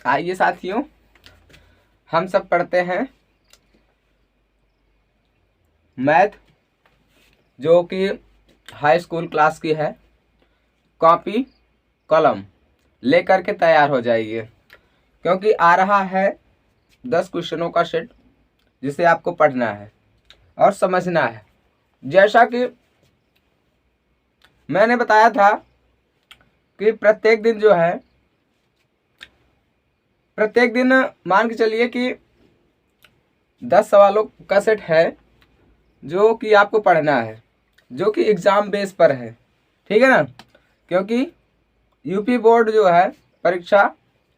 आइए साथियों, हम सब पढ़ते हैं मैथ, जो कि हाई स्कूल क्लास की है। कॉपी कलम लेकर के तैयार हो जाइए, क्योंकि आ रहा है 10 क्वेश्चनों का सेट, जिसे आपको पढ़ना है और समझना है। जैसा कि मैंने बताया था कि प्रत्येक दिन मान के चलिए कि 10 सवालों का सेट है, जो कि आपको पढ़ना है, जो कि एग्ज़ाम बेस पर है। ठीक है ना, क्योंकि यूपी बोर्ड जो है परीक्षा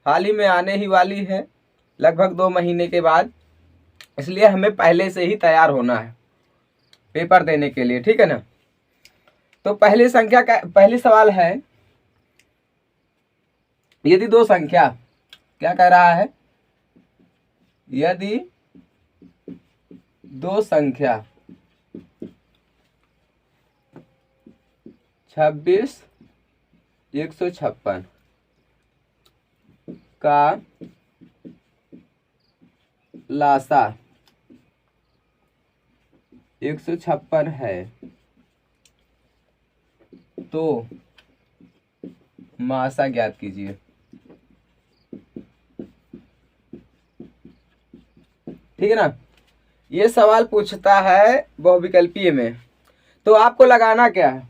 हाल ही में आने ही वाली है, लगभग 2 महीने के बाद। इसलिए हमें पहले से ही तैयार होना है पेपर देने के लिए। ठीक है ना। तो पहली सवाल है, यदि दो संख्या, क्या कह रहा है, यदि दो संख्या 26 156 का लासा 156 है, तो मासा ज्ञात कीजिए। ठीक है ना। ये सवाल पूछता है बहुविकल्पीय में। तो आपको लगाना क्या है,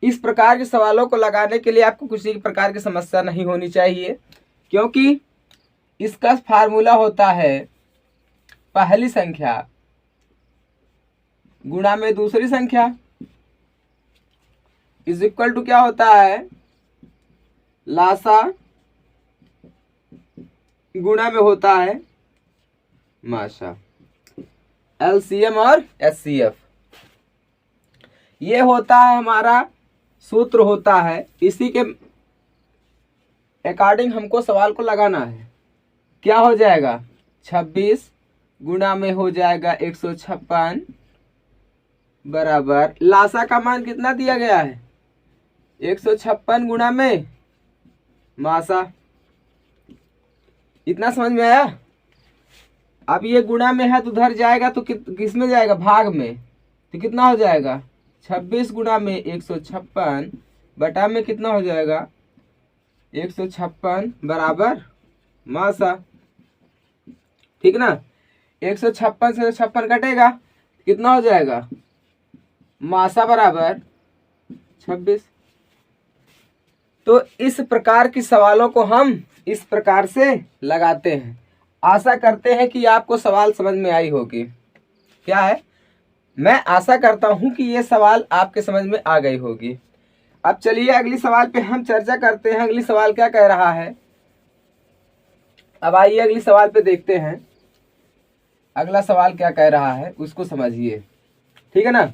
इस प्रकार के सवालों को लगाने के लिए आपको किसी प्रकार की समस्या नहीं होनी चाहिए, क्योंकि इसका फार्मूला होता है पहली संख्या गुणा में दूसरी संख्या इज इक्वल टू क्या होता है, लासा गुणा में होता है मासा। एलसीएम और एचसीएफ ये होता है हमारा सूत्र होता है। इसी के अकॉर्डिंग हमको सवाल को लगाना है। क्या हो जाएगा, 26 गुणा में हो जाएगा 156 बराबर लासा का मान कितना दिया गया है, 156 गुणा में मासा। इतना समझ में आया। अब ये गुणा में है तो उधर जाएगा तो किस में जाएगा, भाग में। तो कितना हो जाएगा, 26 गुणा में 156 बटा में कितना हो जाएगा, 156 बराबर मासा। ठीक ना। 156 से 56 कटेगा, कितना हो जाएगा, मासा बराबर 26। तो इस प्रकार की सवालों को हम इस प्रकार से लगाते हैं। आशा करते हैं कि आपको सवाल समझ में आई होगी। क्या है, मैं आशा करता हूं कि ये सवाल आपके समझ में आ गई होगी। अब चलिए अगली सवाल पे हम चर्चा करते हैं। अगली सवाल क्या कह रहा है, अब आइए अगली सवाल पे देखते हैं। अगला सवाल क्या कह रहा है उसको समझिए। ठीक है ना,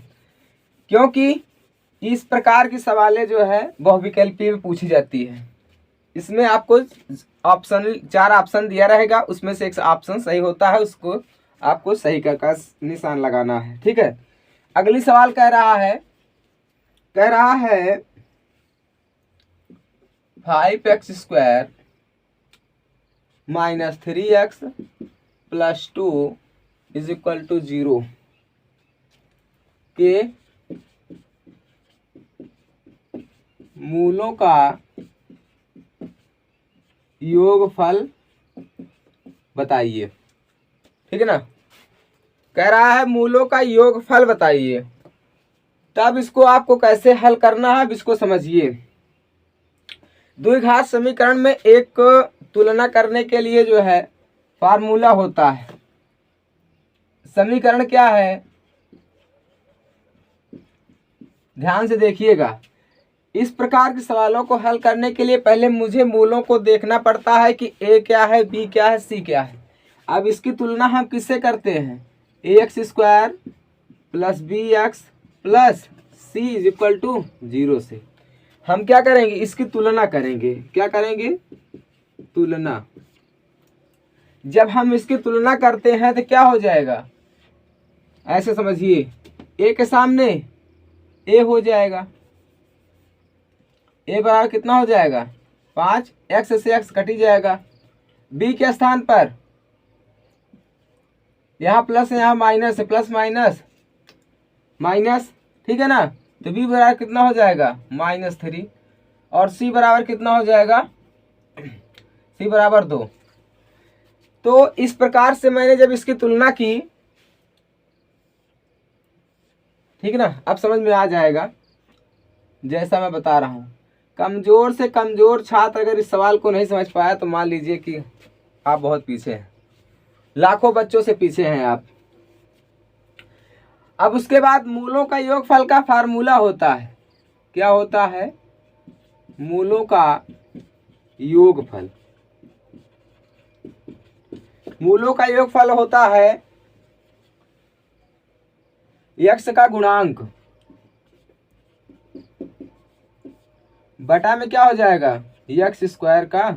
क्योंकि इस प्रकार की सवालें जो है बहुविकल्पीय में पूछी जाती है। इसमें आपको ऑप्शन 4 ऑप्शन दिया रहेगा, उसमें से एक ऑप्शन सही होता है, उसको आपको सही का निशान लगाना है। ठीक है। अगली सवाल कह रहा है 5x² - 3x + 2 = 0 के मूलों का योगफल बताइए। ठीक है ना, कह रहा है मूलों का योगफल बताइए। तब इसको आपको कैसे हल करना है, अब इसको समझिए। द्विघात समीकरण में एक तुलना करने के लिए जो है फार्मूला होता है। समीकरण क्या है, ध्यान से देखिएगा। इस प्रकार के सवालों को हल करने के लिए पहले मुझे मूलों को देखना पड़ता है कि ए क्या है, बी क्या है, सी क्या है। अब इसकी तुलना हम किससे करते हैं, ax² + bx + c = 0 से। हम क्या करेंगे, इसकी तुलना करेंगे। क्या करेंगे, तुलना। जब हम इसकी तुलना करते हैं तो क्या हो जाएगा, ऐसे समझिए, ए के सामने ए हो जाएगा, ए बराबर कितना हो जाएगा 5, एक्स से एक्स कट ही जाएगा, बी के स्थान पर यहाँ प्लस है, यहाँ माइनस है, प्लस माइनस माइनस, ठीक है ना। तो बी बराबर कितना हो जाएगा -3 और सी बराबर कितना हो जाएगा, सी बराबर 2। तो इस प्रकार से मैंने जब इसकी तुलना की, ठीक है ना, अब समझ में आ जाएगा जैसा मैं बता रहा हूं। कमजोर से कमजोर छात्र अगर इस सवाल को नहीं समझ पाया तो मान लीजिए कि आप बहुत पीछे हैं, लाखों बच्चों से पीछे हैं आप। अब उसके बाद मूलों का योगफल का फार्मूला होता है, क्या होता है, मूलों का योगफल। मूलों का योगफल होता है x का गुणांक बटा में क्या हो जाएगा, x² का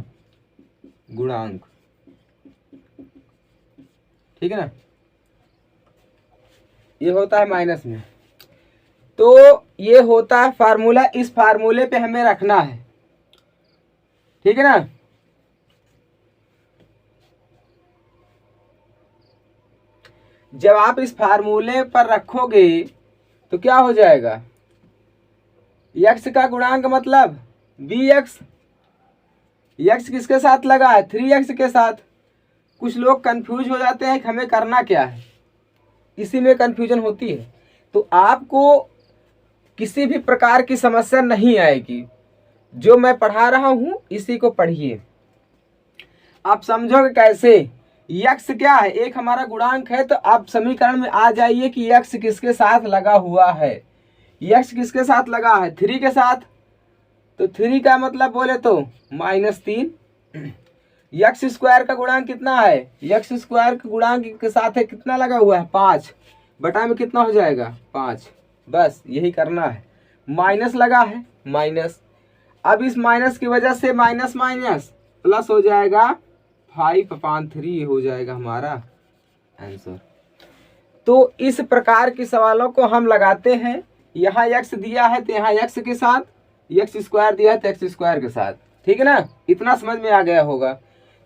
गुणांक, ठीक है ना। ये होता है माइनस में। तो ये होता है फार्मूला, इस फार्मूले पे हमें रखना है, ठीक है ना। जब आप इस फार्मूले पर रखोगे तो क्या हो जाएगा, x का गुणांक मतलब bx, x किसके साथ लगा है, 3x के साथ। कुछ लोग कंफ्यूज हो जाते हैं कि हमें करना क्या है, इसी में कंफ्यूजन होती है। तो आपको किसी भी प्रकार की समस्या नहीं आएगी, जो मैं पढ़ा रहा हूं इसी को पढ़िए। आप समझोगे कैसे, x क्या है, एक हमारा गुणांक है, तो आप समीकरण में आ जाइए कि x किसके साथ लगा हुआ है। x किसके साथ लगा है, 3 के साथ। तो 3 का मतलब बोले तो -3। x² का गुणांक कितना है, x² के गुणांक के साथ है कितना लगा हुआ है, 5 बटा में कितना हो जाएगा 5। बस यही करना है, माइनस लगा है माइनस। अब इस माइनस की वजह से माइनस माइनस प्लस हो जाएगा, 5/3 हो जाएगा हमारा आंसर। तो इस प्रकार के सवालों को हम लगाते हैं। यहाँ x दिया है तो यहाँ x के साथ, x² दिया है तो x² के साथ, ठीक है ना। इतना समझ में आ गया होगा।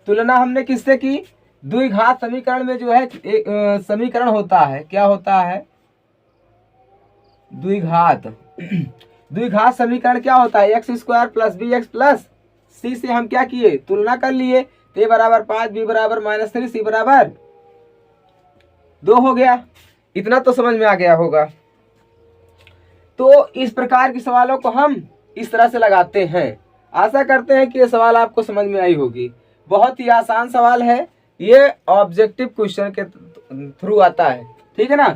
तुलना हमने किससे की, द्विघात समीकरण में जो है समीकरण होता है, क्या होता है, द्विघात। द्विघात समीकरण क्या होता है, x² + bx + c से हम क्या किए, तुलना कर लिए। तो a बराबर 5, b बराबर -3, c बराबर 2 हो गया। इतना तो समझ में आ गया होगा। तो इस प्रकार के सवालों को हम इस तरह से लगाते हैं। आशा करते हैं कि ये सवाल आपको समझ में आई होगी। बहुत ही आसान सवाल है, ये ऑब्जेक्टिव क्वेश्चन के थ्रू आता है, ठीक है ना।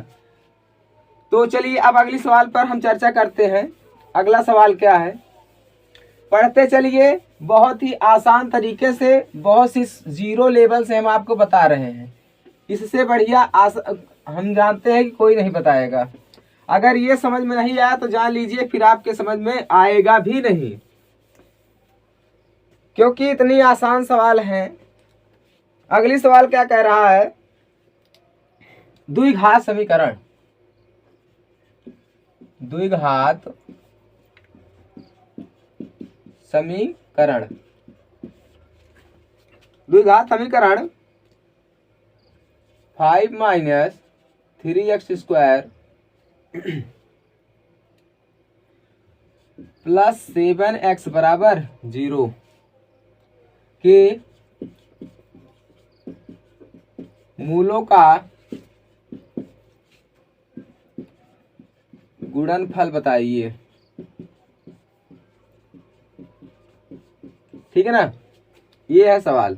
तो चलिए अब अगली सवाल पर हम चर्चा करते हैं। अगला सवाल क्या है, पढ़ते चलिए। बहुत ही आसान तरीके से, बहुत सी जीरो लेवल से हम आपको बता रहे हैं। इससे बढ़िया हम जानते हैं कि कोई नहीं बताएगा। अगर ये समझ में नहीं आया तो जान लीजिए फिर आपके समझ में आएगा भी नहीं, क्योंकि इतनी आसान सवाल हैं। अगली सवाल क्या कह रहा है, द्विघात समीकरण। द्विघात समीकरण, द्विघात समीकरण 5 - 3x² + 7x = 0 के मूलों का गुणनफल बताइए, ठीक है ना। ये है सवाल।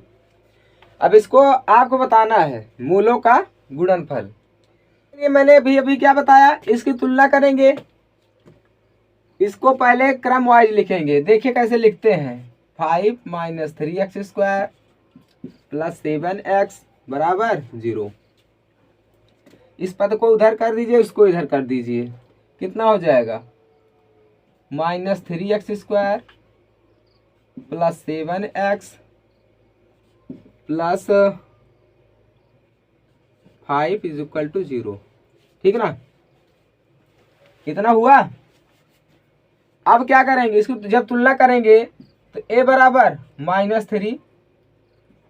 अब इसको आपको बताना है मूलों का गुणनफल। ये मैंने अभी क्या बताया, इसकी तुलना करेंगे। इसको पहले क्रम वाइज लिखेंगे। देखिए कैसे लिखते हैं, 5 - 3x² + 7x = 0। इस पद को उधर कर दीजिए, इसको इधर कर दीजिए, कितना हो जाएगा, -3x² + 7x + 5 = 0, ठीक ना। कितना हुआ। अब क्या करेंगे, इसको जब तुलना करेंगे तो a बराबर -3,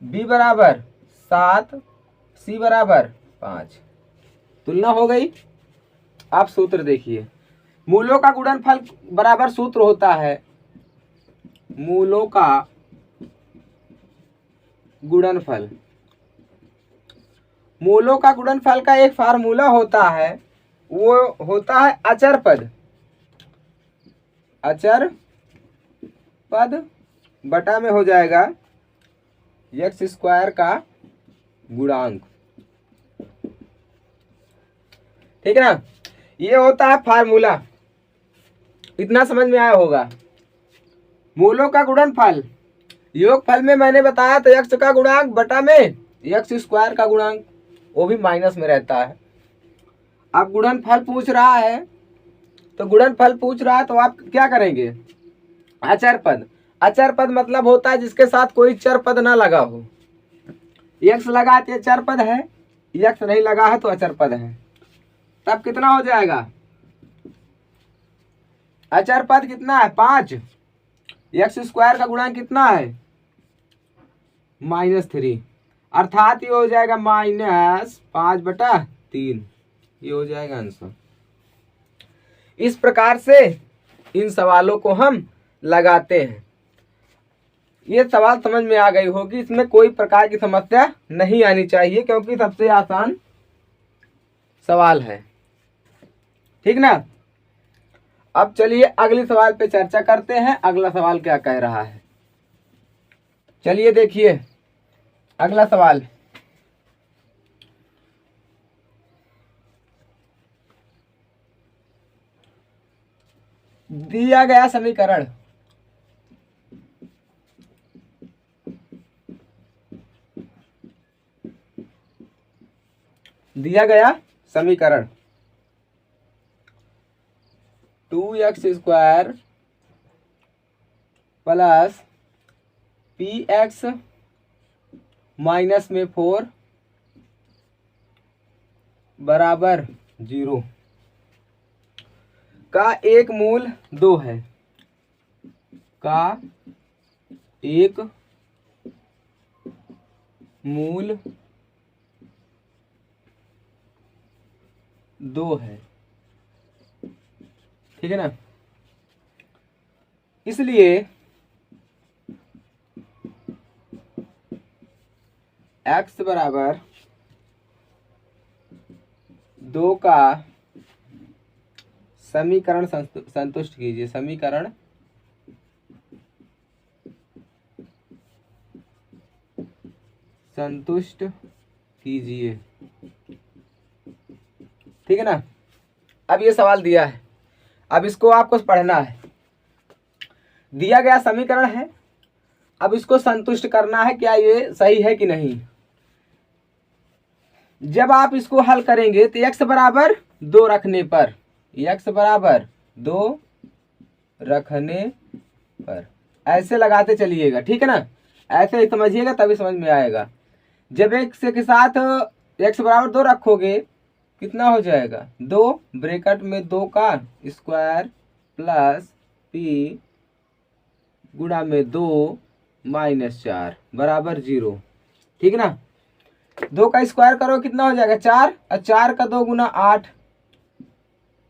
बी बराबर 7, सी बराबर 5। तुलना हो गई। आप सूत्र देखिए, मूलों का गुणनफल बराबर सूत्र होता है, मूलों का गुणनफल। मूलों का गुणनफल का एक फार्मूला होता है, वो होता है अचर पद। अचर पद बटा में हो जाएगा एक्स स्क्वायर का गुणांक। ठीक है ना, ये होता है फार्मूला। इतना समझ में आया होगा। मूलों का गुणनफल, योगफल में मैंने बताया तो एक्स का गुणांक बटा में एक्स स्क्वायर का गुणांक, वो भी माइनस में रहता है। अब गुणनफल पूछ रहा है, तो गुणनफल पूछ रहा है तो आप क्या करेंगे, अचर पद। अचर पद मतलब होता है जिसके साथ कोई चर पद ना लगा हो। एक्स लगा तो चर पद है, एक्स नहीं लगा है तो अचर पद है। तब कितना हो जाएगा, अचर पद कितना है 5, एक्स स्क्वायर का गुणांक कितना है -3, अर्थात ये हो जाएगा -5/3। ये हो जाएगा आंसर। इस प्रकार से इन सवालों को हम लगाते हैं। ये सवाल समझ में आ गई होगी, इसमें कोई प्रकार की समस्या नहीं आनी चाहिए क्योंकि सबसे आसान सवाल है। ठीक ना। अब चलिए अगले सवाल पे चर्चा करते हैं। अगला सवाल क्या कह रहा है, चलिए देखिए अगला सवाल। दिया गया समीकरण, दिया गया समीकरण 2x² प्लस px माइनस में 4 बराबर 0 का एक मूल 2 है, का एक मूल 2 है। ठीक है ना। इसलिए x बराबर 2 का समीकरण संतुष्ट कीजिए। समीकरण संतुष्ट कीजिए। ठीक है ना। अब ये सवाल दिया है, अब इसको आपको पढ़ना है। दिया गया समीकरण है, अब इसको संतुष्ट करना है, क्या ये सही है कि नहीं। जब आप इसको हल करेंगे तो x बराबर 2 रखने पर, x बराबर 2 रखने पर ऐसे लगाते चलिएगा। ठीक है ना, ऐसे ही समझिएगा तभी समझ में आएगा। जब x के साथ x बराबर 2 रखोगे कितना हो जाएगा, 2 ब्रैकेट में 2 का स्क्वायर प्लस p गुणा में 2 -4 बराबर 0। ठीक ना। 2 का स्क्वायर करो कितना हो जाएगा 4, और 4 का 2 गुना 8,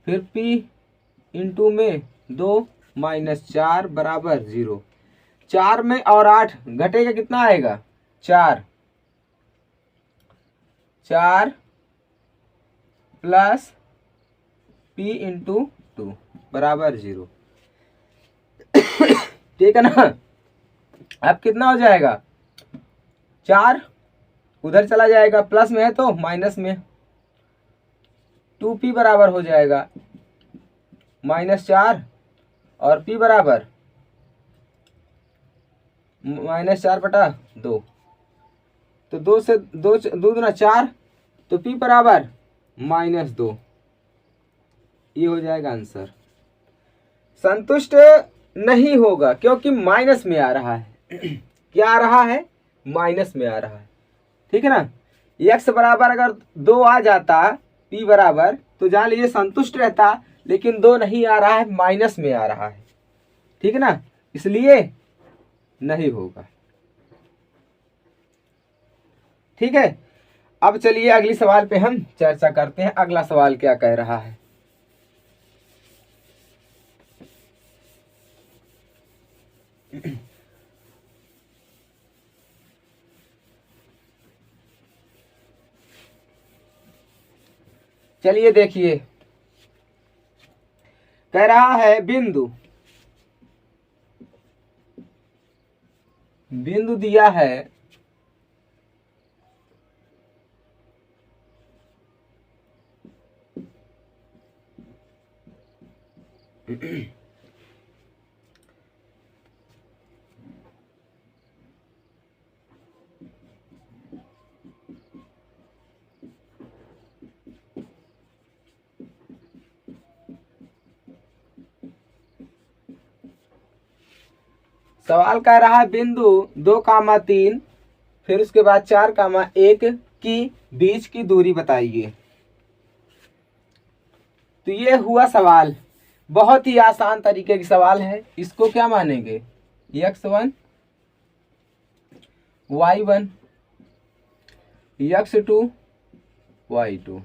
फिर p इंटू में 2 -4 बराबर 0। 4 में और 8 घटेगा कितना आएगा 4, 4 प्लस p इंटू 2 बराबर 0। ठीक है ना। अब कितना हो जाएगा 4 उधर चला जाएगा, प्लस में है तो माइनस में, 2p बराबर हो जाएगा -4 और p बराबर -4/2। तो 2 से 2 दूना 4, तो p बराबर -2। ये हो जाएगा आंसर। संतुष्ट नहीं होगा क्योंकि माइनस में आ रहा है। क्या आ रहा है, माइनस में आ रहा है। ठीक है ना। x बराबर अगर 2 आ जाता p बराबर तो जान लीजिए संतुष्ट रहता, लेकिन 2 नहीं आ रहा है, माइनस में आ रहा है। ठीक है ना, इसलिए नहीं होगा। ठीक है। अब चलिए अगली सवाल पे हम चर्चा करते हैं। अगला सवाल क्या कह रहा है। चलिए देखिए, कह रहा है बिंदु बिंदु दिया है सवाल कह रहा है बिंदु 2, 3 फिर उसके बाद 4, 1 की बीच की दूरी बताइए। तो ये हुआ सवाल, बहुत ही आसान तरीके की सवाल है। इसको क्या मानेंगे, x1 y1 x2 y2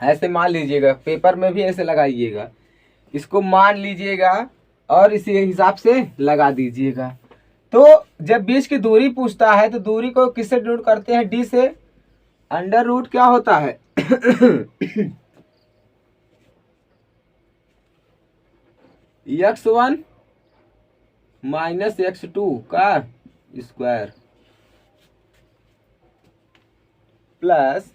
ऐसे मान लीजिएगा, पेपर में भी ऐसे लगाइएगा, इसको मान लीजिएगा और इसी हिसाब से लगा दीजिएगा। तो जब बीच की दूरी पूछता है तो दूरी को किससे डिनोट करते हैं, d से। अंडर रूट क्या होता है x1 माइनस x2 का स्क्वायर प्लस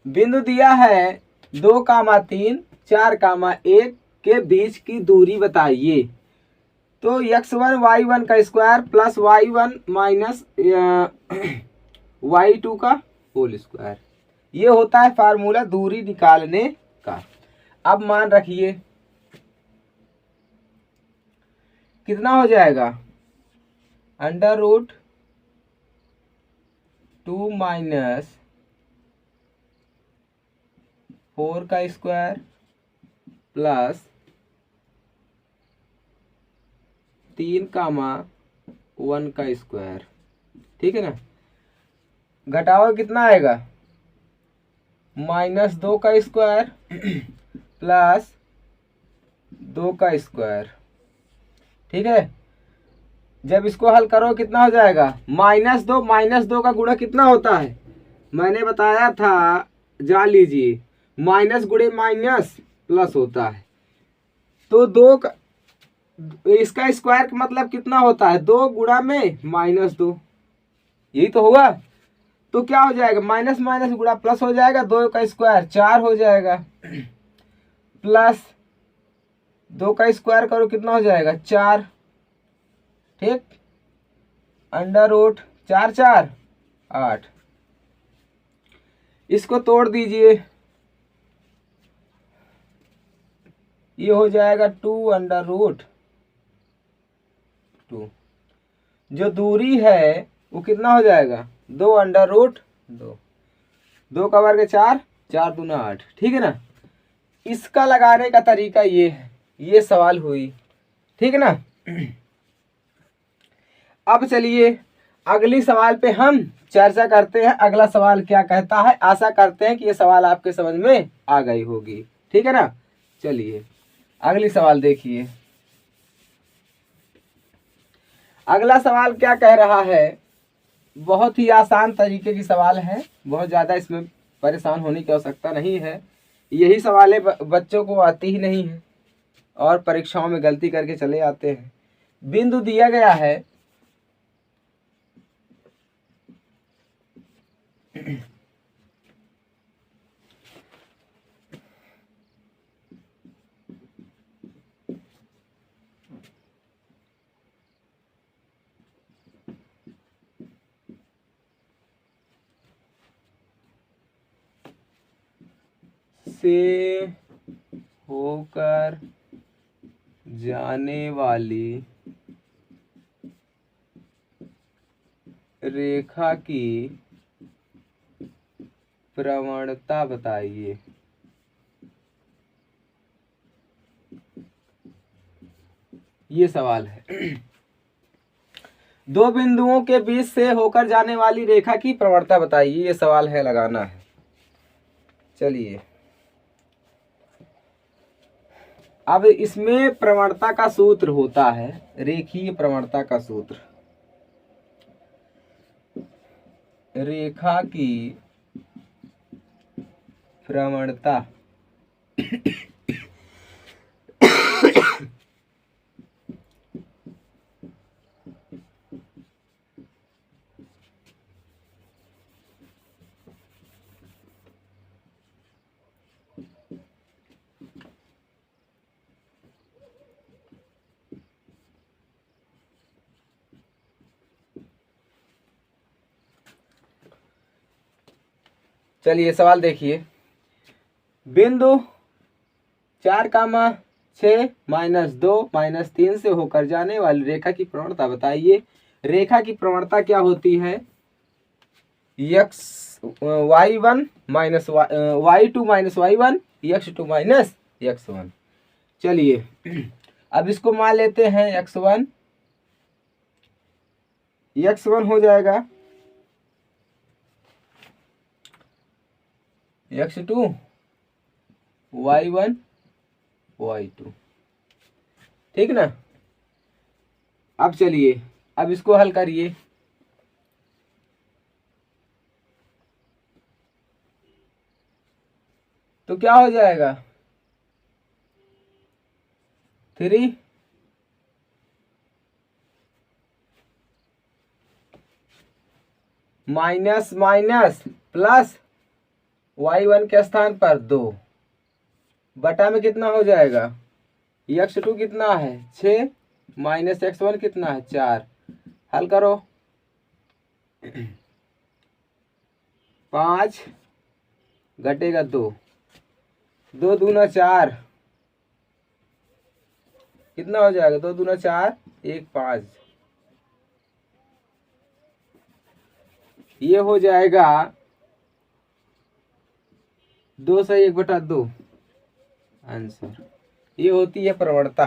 बिंदु दिया है 2, 3 4, 1 के बीच की दूरी बताइए। तो x1 y1 का square plus y1 minus y2 का होल स्क्वायर, ये होता है फार्मूला दूरी निकालने का। अब मान रखिए कितना हो जाएगा, अंडर रूट 2 माइनस 4 का स्क्वायर प्लस 3, 1 का स्क्वायर, ठीक है ना। घटाओ कितना आएगा, -2 का स्क्वायर प्लस 2 का स्क्वायर, ठीक है। जब इसको हल करो कितना हो जाएगा, -2 का गुणा कितना होता है, मैंने बताया था, जान लीजिए, माइनस गुणे माइनस प्लस होता है। तो 2 का इसका स्क्वायर का मतलब कितना होता है, 2 गुणा में -2, यही तो हुआ। तो क्या हो जाएगा, माइनस माइनस गुणा प्लस हो जाएगा, 2 का स्क्वायर 4 हो जाएगा प्लस 2 का स्क्वायर करो कितना हो जाएगा 4, ठीक। अंडर रूट 4, 4 8, इसको तोड़ दीजिए, ये हो जाएगा 2 अंडर रूट 2। जो दूरी है वो कितना हो जाएगा, 2 अंडर रूट 2, 2 का वर्ग 4, 4 दूना 8, ठीक है ना। इसका लगाने का तरीका ये है, ये सवाल हुई, ठीक है ना। अब चलिए अगली सवाल पे हम चर्चा करते हैं। अगला सवाल क्या कहता है, आशा करते हैं कि ये सवाल आपके समझ में आ गई होगी, ठीक है ना। चलिए अगली सवाल देखिए। अगला सवाल क्या कह रहा है, बहुत ही आसान तरीके की सवाल है, बहुत ज़्यादा इसमें परेशान होने की आवश्यकता नहीं है। यही सवालें बच्चों को आती ही नहीं है और परीक्षाओं में गलती करके चले आते हैं। बिंदु दिया गया है से होकर जाने वाली रेखा की प्रवणता बताइए। ये सवाल है। दो बिंदुओं के बीच से होकर जाने वाली रेखा की प्रवणता बताइए, ये सवाल है, लगाना है। चलिए, अब इसमें प्रवणता का सूत्र होता है, रेखीय प्रवणता का सूत्र। रेखा की प्रवणता चलिए सवाल देखिए। बिंदु 4, 6 -2 -3 से होकर जाने वाली रेखा की प्रवणता बताइए। रेखा की प्रवणता क्या होती है? y1 minus y2 minus y1, x2 minus x1। चलिए अब इसको मान लेते हैं x1 हो जाएगा, x2 y1 y2, ठीक ना। अब चलिए, अब इसको हल करिए। तो क्या हो जाएगा? 3 माइनस माइनस प्लस y1 के स्थान पर 2 बटा में कितना हो जाएगा? x2 कितना है? 6 माइनस x1 कितना है? 4। हल करो। 5 घटेगा 2, 2 दूना 4, कितना हो जाएगा? 2 दूना 4, 1 5। ये हो जाएगा 2 से 1/2 आंसर। ये होती है प्रवणता।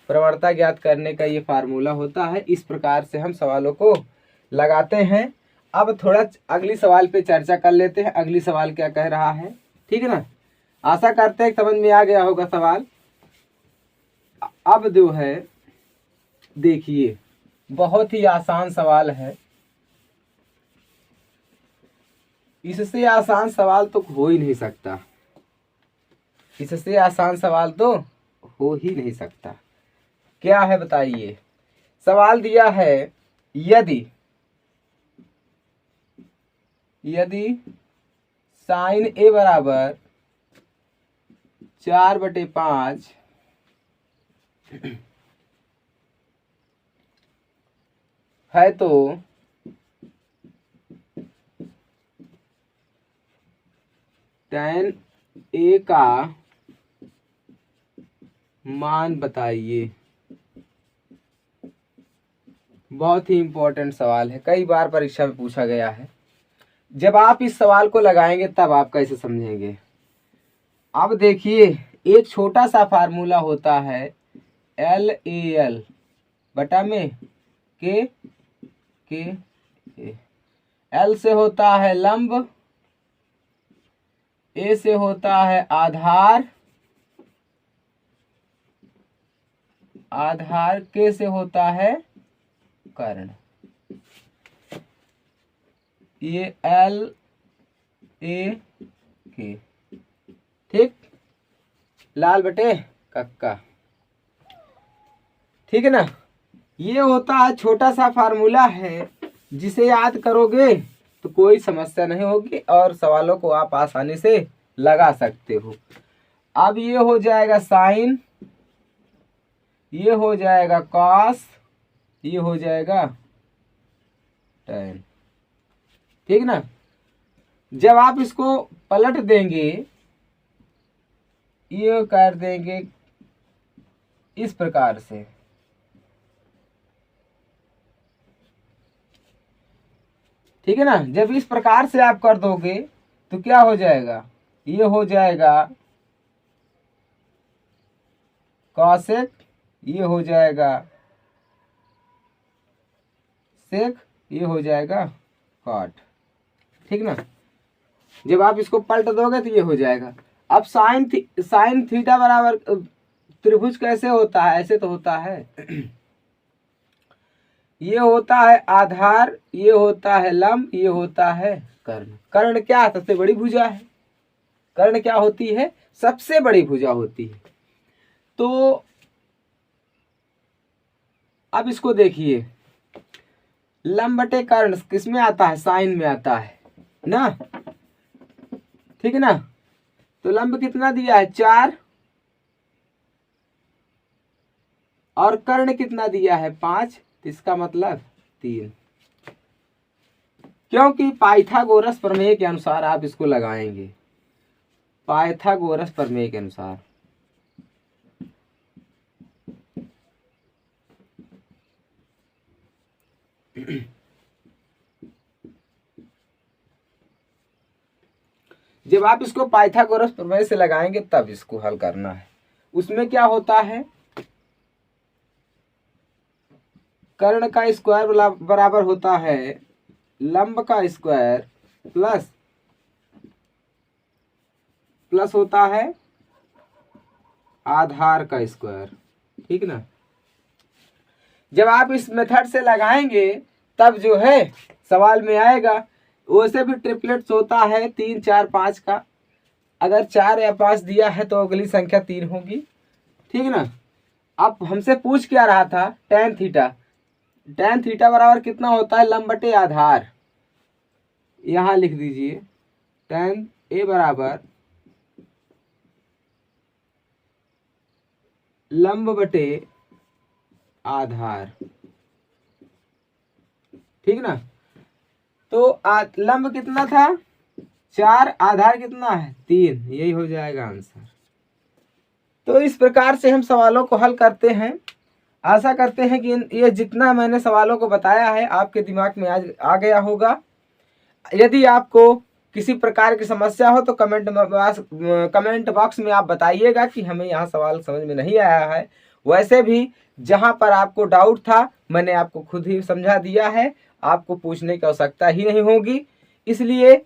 प्रवणता ज्ञात करने का ये फार्मूला होता है। इस प्रकार से हम सवालों को लगाते हैं। अब थोड़ा अगली सवाल पे चर्चा कर लेते हैं। अगली सवाल क्या कह रहा है, ठीक है ना। आशा करते हैं समझ में आ गया होगा सवाल। अब जो है देखिए, बहुत ही आसान सवाल है। इससे आसान सवाल तो हो ही नहीं सकता। इससे आसान सवाल तो हो ही नहीं सकता। क्या है बताइए? सवाल दिया है, यदि साइन ए बराबर 4/5 है तो tan ए का मान बताइए। बहुत ही इंपॉर्टेंट सवाल है, कई बार परीक्षा में पूछा गया है। जब आप इस सवाल को लगाएंगे तब आप कैसे समझेंगे। अब देखिए, एक छोटा सा फार्मूला होता है LAL बटा में के L से होता है लंब, A से होता है आधार, K से होता है कर्ण। ये LAK, ठीक, लाल बटे कक्का, ठीक है ना। ये होता है छोटा सा फार्मूला है, जिसे याद करोगे तो कोई समस्या नहीं होगी और सवालों को आप आसानी से लगा सकते हो। अब ये हो जाएगा साइन, ये हो जाएगा कॉस, ये हो जाएगा टैन, ठीक ना। जब आप इसको पलट देंगे, ये कर देंगे इस प्रकार से, ठीक है ना। जब इस प्रकार से आप कर दोगे तो क्या हो जाएगा, ये हो जाएगा कॉसेक, ये हो जाएगा सेक, ये हो जाएगा कॉट। ठीक ना। जब आप इसको पलट दोगे तो ये हो जाएगा। अब साइन थीटा बराबर त्रिभुज कैसे होता है, ऐसे तो होता है ये होता है आधार, ये होता है लंब, ये होता है कर्ण। कर्ण क्या है, सबसे बड़ी भुजा है। कर्ण क्या होती है, सबसे बड़ी भुजा होती है। तो अब इसको देखिए, लंब बटे कर्ण किस में आता है, साइन में आता है ना। ठीक है ना। तो लंब कितना दिया है, 4, और कर्ण कितना दिया है, 5। इसका मतलब 3, क्योंकि पाइथागोरस प्रमेय के अनुसार आप इसको लगाएंगे, पाइथागोरस प्रमेय के अनुसार। जब आप इसको पाइथागोरस प्रमेय से लगाएंगे तब इसको हल करना है। उसमें क्या होता है, कर्ण का स्क्वायर बराबर होता है लंब का स्क्वायर प्लस होता है आधार का स्क्वायर। ठीक ना। जब आप इस मेथड से लगाएंगे तब जो है सवाल में आएगा। वैसे भी ट्रिपलेट्स होता है 3, 4, 5 का। अगर 4 या 5 दिया है तो अगली संख्या 3 होगी। ठीक ना। अब हमसे पूछ क्या रहा था, tan थीटा। tan थीटा बराबर कितना होता है, लंब बटे आधार। यहां लिख दीजिए tan ए बराबर लंब बटे आधार। ठीक ना। तो लंब कितना था, 4, आधार कितना है, 3। यही हो जाएगा आंसर। तो इस प्रकार से हम सवालों को हल करते हैं। आशा करते हैं कि ये जितना मैंने सवालों को बताया है आपके दिमाग में आज आ गया होगा। यदि आपको किसी प्रकार की समस्या हो तो कमेंट बॉक्स में आप बताइएगा कि हमें यहाँ सवाल समझ में नहीं आया है। वैसे भी जहाँ पर आपको डाउट था मैंने आपको खुद ही समझा दिया है, आपको पूछने की आवश्यकता ही नहीं होगी। इसलिए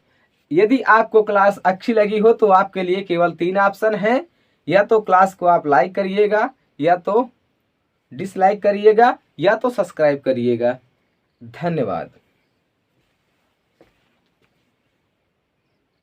यदि आपको क्लास अच्छी लगी हो तो आपके लिए केवल 3 ऑप्शन हैं, या तो क्लास को आप लाइक करिएगा, या तो डिसलाइक करिएगा, या तो सब्सक्राइब करिएगा। धन्यवाद।